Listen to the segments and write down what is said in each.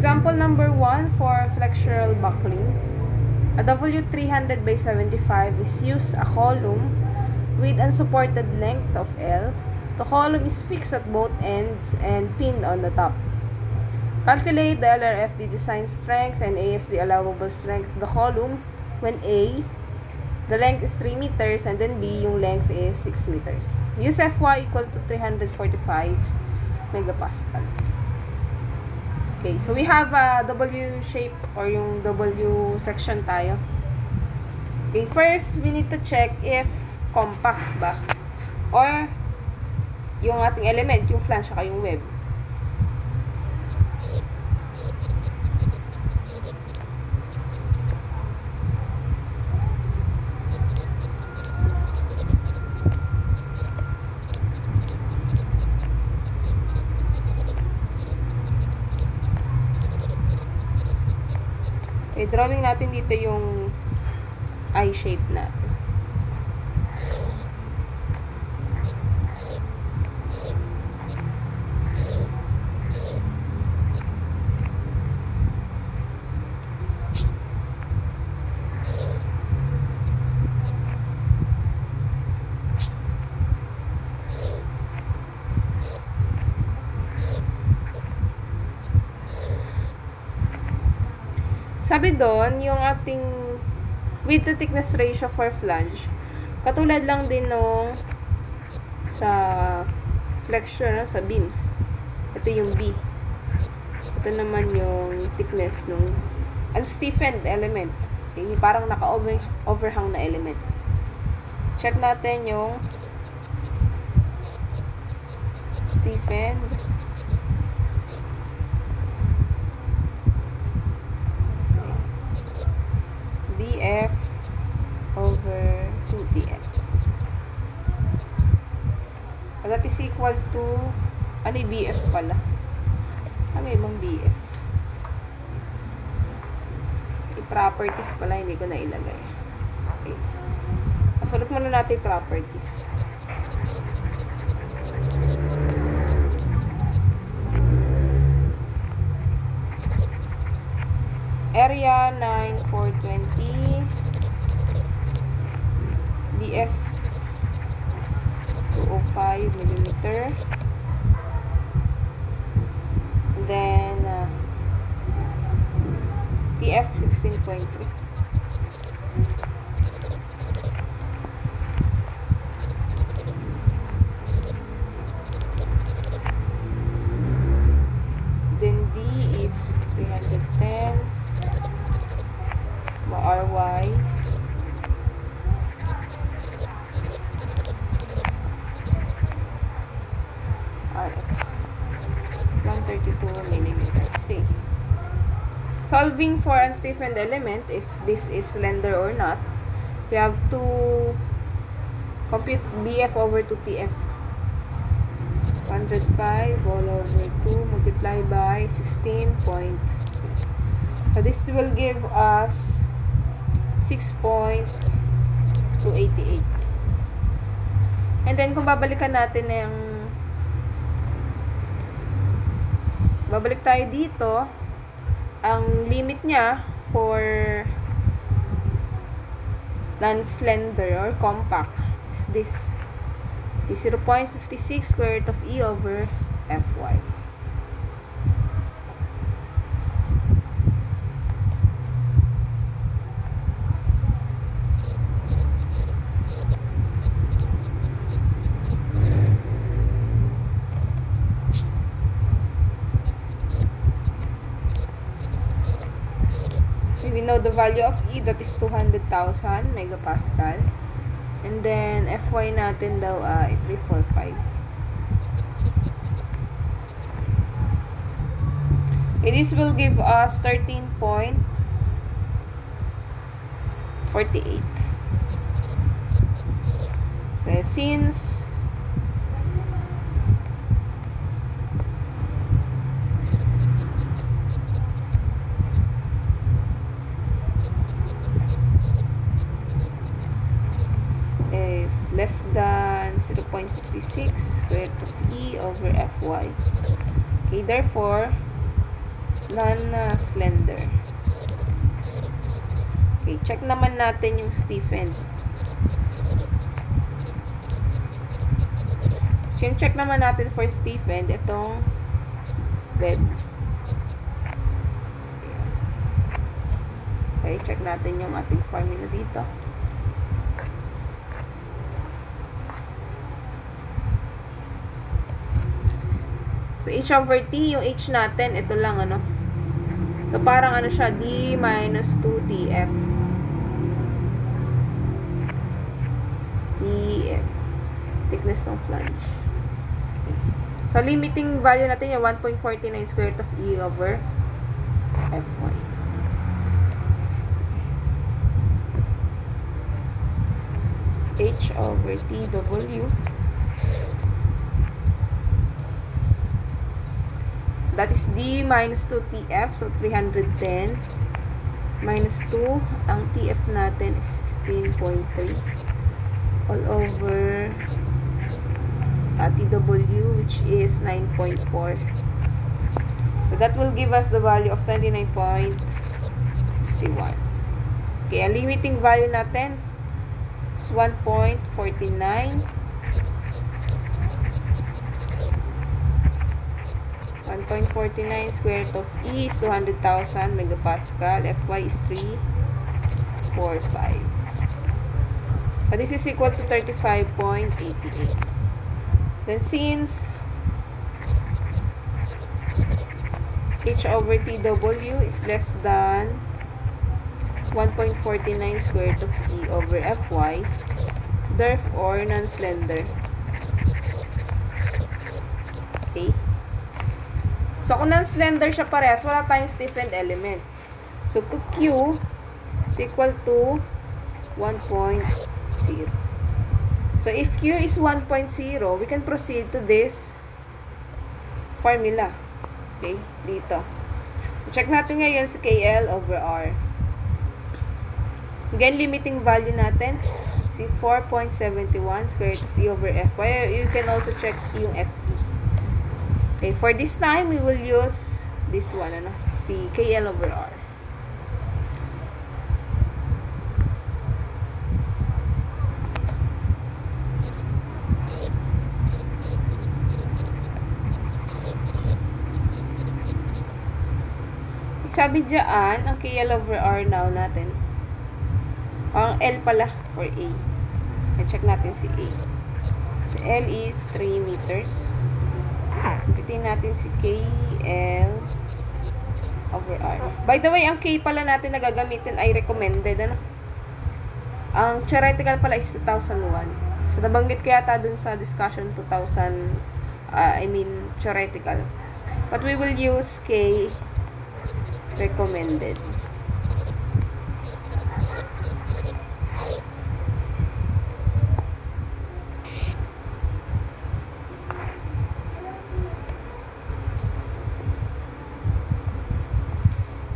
Example number 1 for flexural buckling. A W300 by 75 is used a column with unsupported length of L. The column is fixed at both ends and pinned on the top. Calculate the LRFD design strength and ASD allowable strength of the column when A, the length is 3 meters, and then B, yung length is 6 meters. Use Fy equal to 345 megapascal. Okay, so we have a W shape or yung W section tayo. Okay, first, we need to check if compact ba or yung ating element, yung flange, saka yung web. Okay, drawing natin dito yung I shape natin. Sabi doon, yung ating width to thickness ratio for flange, katulad lang din nung sa flexure, sa beams. Ito yung B. Ito naman yung thickness ng unstiffened element. Okay, yung parang naka-overhang na element. Check natin yung stiffened. BF over 2TF. That is equal to, ano yung BF pala? Ano yung BF? Yung properties pala, hindi ko na ilagay. Okay. Sulat muna natin yung properties. Area 9,420, BF 205 millimeter, and then TF 16.3. Then D is 310. RY RX 132 millimeter. Okay. Solving for unstiffened element, if this is slender or not, we have to compute BF over 2TF. 105 all over 2 multiplied by 16.3. So this will give us 6.288. And then, kung babalikan natin na yung babalik tayo dito, ang limit niya for non-slender or compact is this. Is 0.56 square root of E over Fy. We know the value of E, that is 200,000 megapascal. And then, Fy natin daw ay 345. Okay, this will give us 13.48. So, since less than 0.56 square root of E over Fy. Okay, therefore, non-slender. Okay, check naman natin yung stiffened. So, yung check naman natin for stiffened, itong web. Okay, check natin yung ating formula dito. So, h over t, yung h natin, ito lang, ano. So, parang ano siya, d minus 2tf. df. Thickness ng flange. Okay. So, limiting value natin yung 1.49 square root of e over fy. H over tw. That is d minus 2tf. So, 310 minus 2. Ang tf natin is 16.3 all over tw, which is 9.4. So, that will give us the value of 29.51. Okay, ang limiting value natin is 1.49. 1.49 square root of E is 200,000 megapascal. Fy is 345. So this is equal to 35.88. Then since H over TW is less than 1.49 square root of E over Fy, therefore non-slender. Okay. So, kung non-slender siya parehas, wala tayong stiffened element. So, Q is equal to 1.0. So, if Q is 1.0, we can proceed to this formula. Okay, dito. Check natin ngayon sa KL over R. Again, limiting value natin, si 4.71 square root of E over Fy. You can also check yung Fe. Okay, for this time, we will use this one, ano, si KL over R. Sabi dyan, ang KL over R now natin, ang L pala for A. I-check natin si A. So, L is 3 meters. Computin natin si KL over R. By the way, ang K pala natin na gagamitin ay recommended. Ano? Ang theoretical pala is 2001. So, nabanggit ko yata dun sa discussion 2000, theoretical. But we will use K recommended.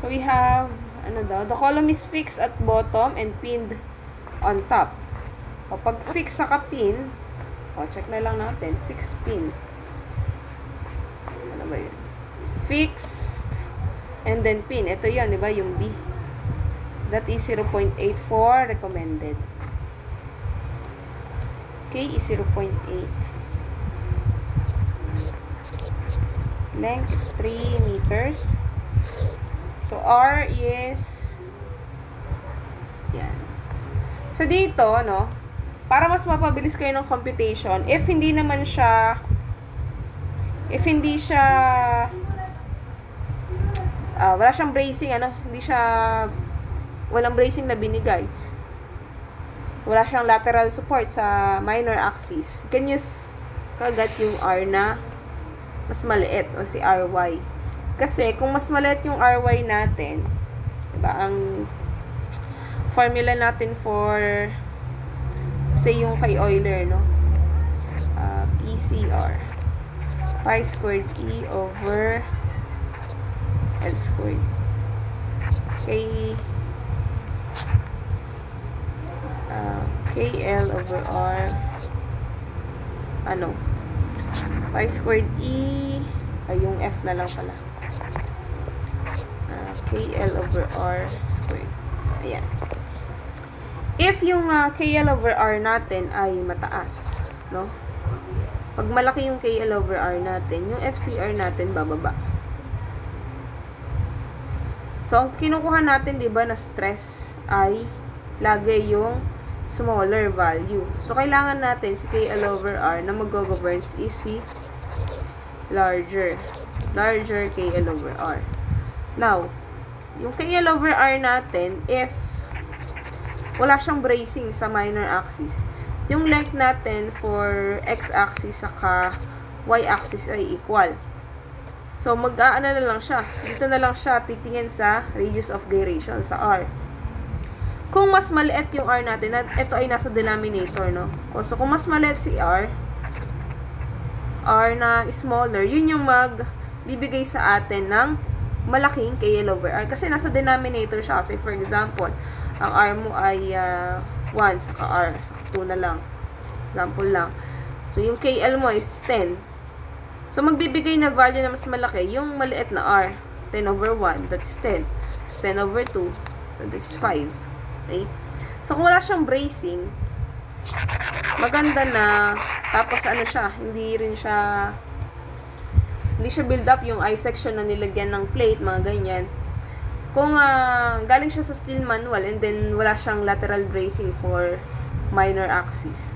We have, ano daw, the column is fixed at bottom and pinned on top. O, pag fix sa ka-pin, o, check na lang natin, fixed pin. Ano ba yun? Fixed, and then pin. Ito yun, di ba? Yung B. That is 0.84, recommended. K is 0.8. Length is 3 meters. So, R is, yan. So, dito, no, para mas mapabilis kayo ng computation, if hindi siya, wala siyang bracing, ano, walang bracing na binigay. Wala siyang lateral support sa minor axis. You can use kagad yung R na mas maliit, o si RY. Kasi, kung mas maliit yung RY natin, diba, ang formula natin for, say, yung kay Euler, no? PCR. Pi squared E over L squared. KL over R, ano? Pi squared E, ay, yung F na lang pala. KL over R squared. Ayan. If yung KL over R natin ay mataas, no? Pag malaki yung KL over R natin, yung FCR natin bababa. So, ang kinukuha natin, di ba, na stress ay lagi yung smaller value. So, kailangan natin si KL over R na mag-govern is si larger KL over R. Now, yung KL over R natin, if wala siyang bracing sa minor axis, yung length natin for x-axis saka y-axis ay equal. So, mag-aano na lang siya. Dito na lang siya titingin sa radius of gyration sa R. Kung mas maliit yung R natin, at ito ay nasa denominator, no? So, kung mas maliit si R na smaller, yun yung magbibigay sa atin ng malaking KL over R. Kasi nasa denominator siya. Say, for example, ang R mo ay 1, saka R, saka 2 na lang. Example lang. So, yung KL mo is 10. So, magbibigay na value na mas malaki, yung maliit na R. 10 over 1, that's 10. 10 over 2, that's 5. Okay? So, kung wala siyang bracing, maganda na, tapos ano siya, hindi siya build up yung I section na nilagyan ng plate, mga ganyan. Kung galing siya sa steel manual and then wala siyang lateral bracing for minor axis,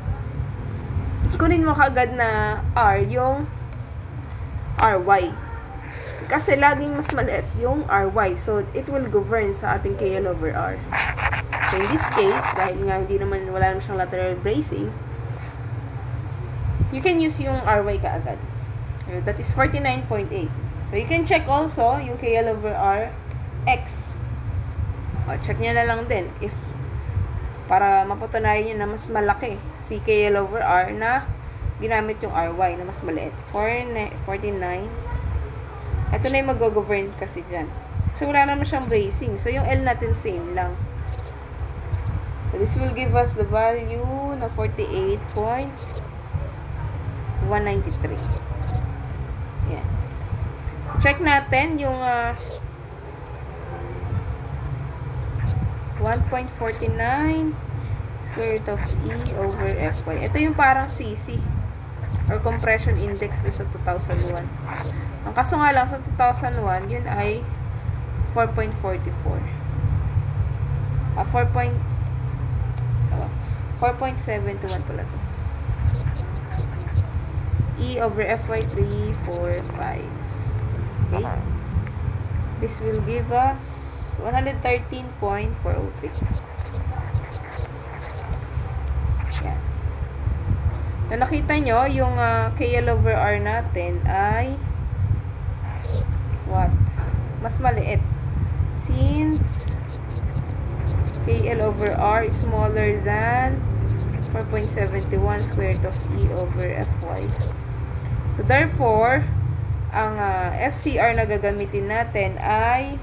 kunin mo kaagad na R yung RY. Kasi laging mas maliit yung RY. So, it will govern sa ating KL over R. So, in this case, dahil nga wala naman siyang lateral bracing, you can use yung RY kaagad. That is 49.8. So, you can check also yung KL over R X. Check nyo na lang din para mapatunayan nyo na mas malaki si KL over R na ginamit yung RY na mas maliit. 49. Ito na yung mag-govern kasi dyan. So, wala naman siyang bracing. So, yung L natin same lang. So, this will give us the value na 48.193. Yan. Check natin yung 1.49 square root of E over Fy. Ito yung parang CC or compression index sa 2001. Ang kaso nga lang sa 2001, yun ay 4.44. 4.71 pala to. E over Fy 345. Okay? This will give us 113.403. Yan. So, nakita nyo, yung KL over R natin ay what? Mas maliit. Since KL over R is smaller than 4.71 square root of E over Fy. So, therefore, ang FCR na gagamitin natin ay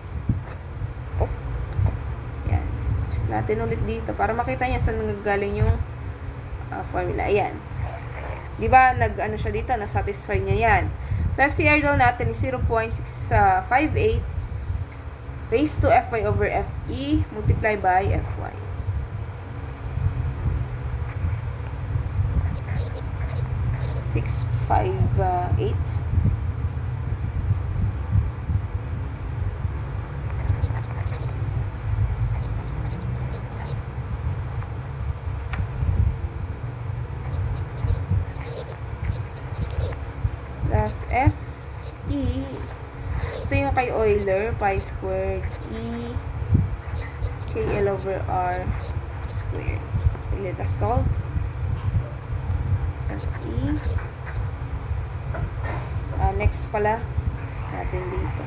natin ulit dito para makita niyo saan nagagaling yung formula. Ayan. Diba, nag-ano siya dito, na-satisfy niya yan. So, FCR daw natin is 0.658 raised to Fy over Fe multiply by Fy. $658. Plus Fe, ito yung kay Euler, pi squared E KL over R squared. So, let us solve. Fe. Next pala natin dito.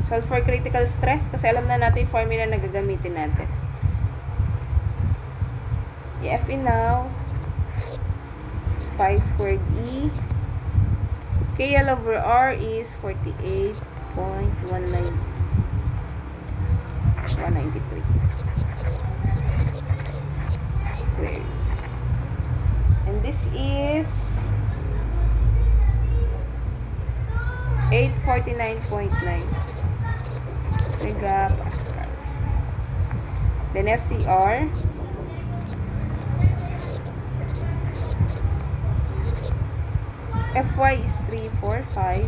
Solve for critical stress kasi alam na natin yung formula na gagamitin natin. Fe now pi squared E KL over R is 48.193 squared. And this is 849.9 megapascal. Then FCR FY is 345.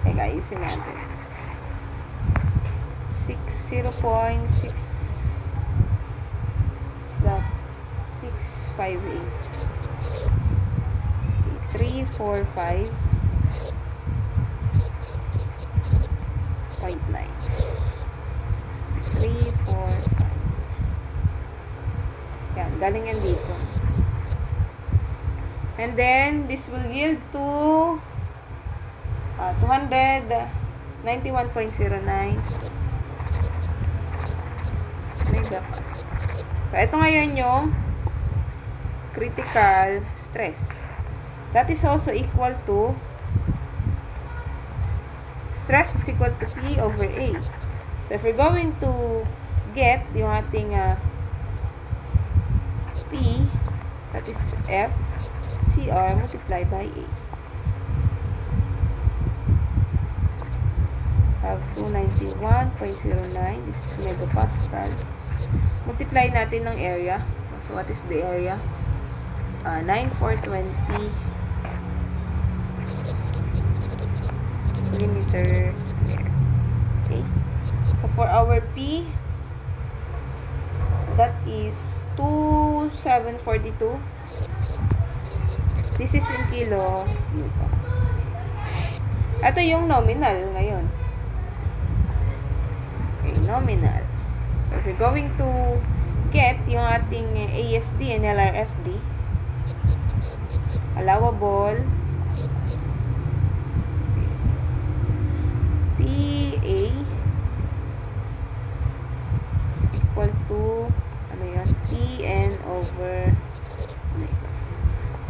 Teka, ayusin natin. 0.6 is that 658 345.9. Yan, galing yan dito. And then, this will yield to 291.09 megapascal. So, ito ngayon yung critical stress. That is also equal to stress is equal to P over A. So, if we're going to get yung ating P, that is F, CR multiplied by A. Have 291.09. This is megapascal. Multiply natin ng area. So, what is the area? 9,420 millimeters square. Okay. So, for our P, that is 2,742. This is in kilo newton. Ito yung nominal ngayon. Okay, nominal. So, if we're going to get yung ating ASD and LRFD, allowable, PA is equal to, ano yan, PN over omega.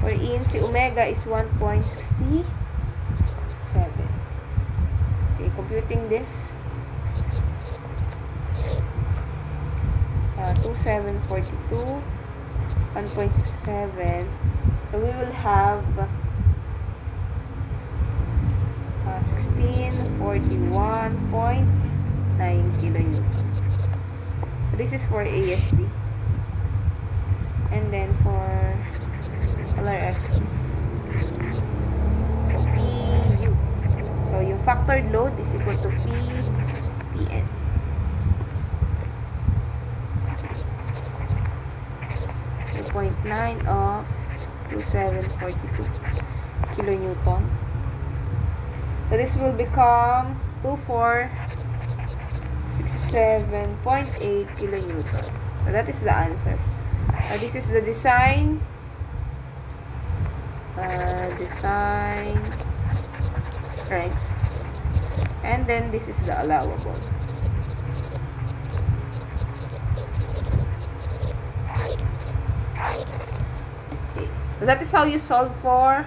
Wherein, si omega is 1.67. Okay, computing this. 2,742, 1.67. So, we will have 1641.9 kilonewton. So, this is for ASD. And then for LRFD. So, PU. So, yung factored load is equal to PN. 0.9 of 2,742 kilonewton. So, this will become 2,467.8 kilonewton. So, that is the answer. This is the design strength. And then, this is the allowable. So, that is how you solve for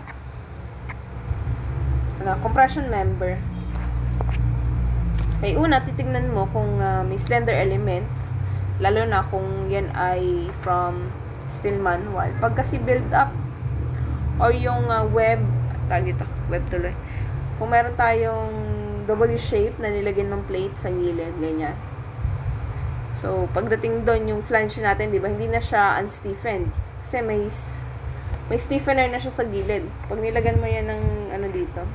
compression member. Okay, una, titignan mo kung may slender element, lalo na kung yan ay from steel manual. Pag kasi build up, or yung web tuloy. Kung meron tayong W shape na nilagyan ng plate sa gilid, ganyan. So, pagdating doon, yung flange natin, di ba, hindi na siya unstiffened. Kasi may stiffener na siya sa gilid. Pag nilagyan mo yan ng ano dito.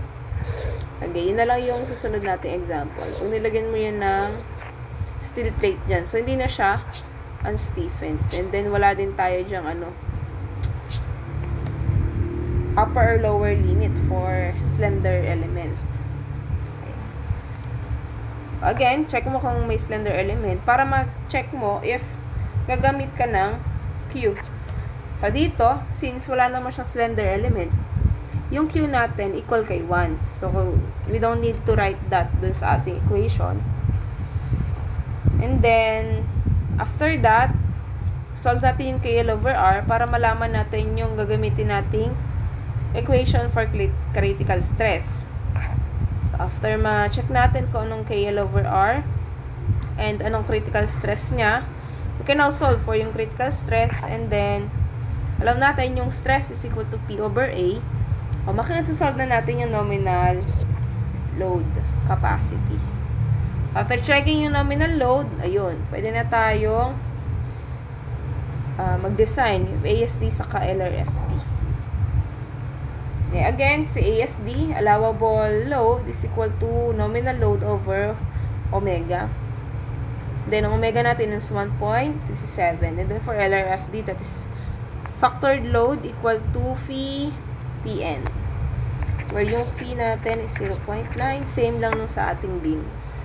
Okay, yun na lang yung susunod nating example. Pag nilagyan mo yan ng steel plate dyan. So, hindi na siya unstiffened. And then, wala din tayo dyang upper or lower limit for slender element. Okay. Again, check mo kung may slender element para ma-check mo if gagamit ka ng Q. So, dito, since wala naman siyang slender element, yung Q natin equal kay 1. So, we don't need to write that dun sa ating equation. And then, after that, solve natin yung KL over R para malaman natin yung gagamitin nating equation for critical stress. So, after ma-check natin kung anong KL over R and anong critical stress niya, we can now solve for yung critical stress, and then alam natin yung stress is equal to P over A. O, makinasolve na natin yung nominal load capacity. After checking yung nominal load, ayun, pwede na tayong mag-design yung ASD saka LRFD. Okay, again, si ASD, allowable load is equal to nominal load over omega. Then, ang omega natin is 1.67. And then, for LRFD, that is factored load equal to phi Pn. Where yung phi natin is 0.9. Same lang nung sa ating beams.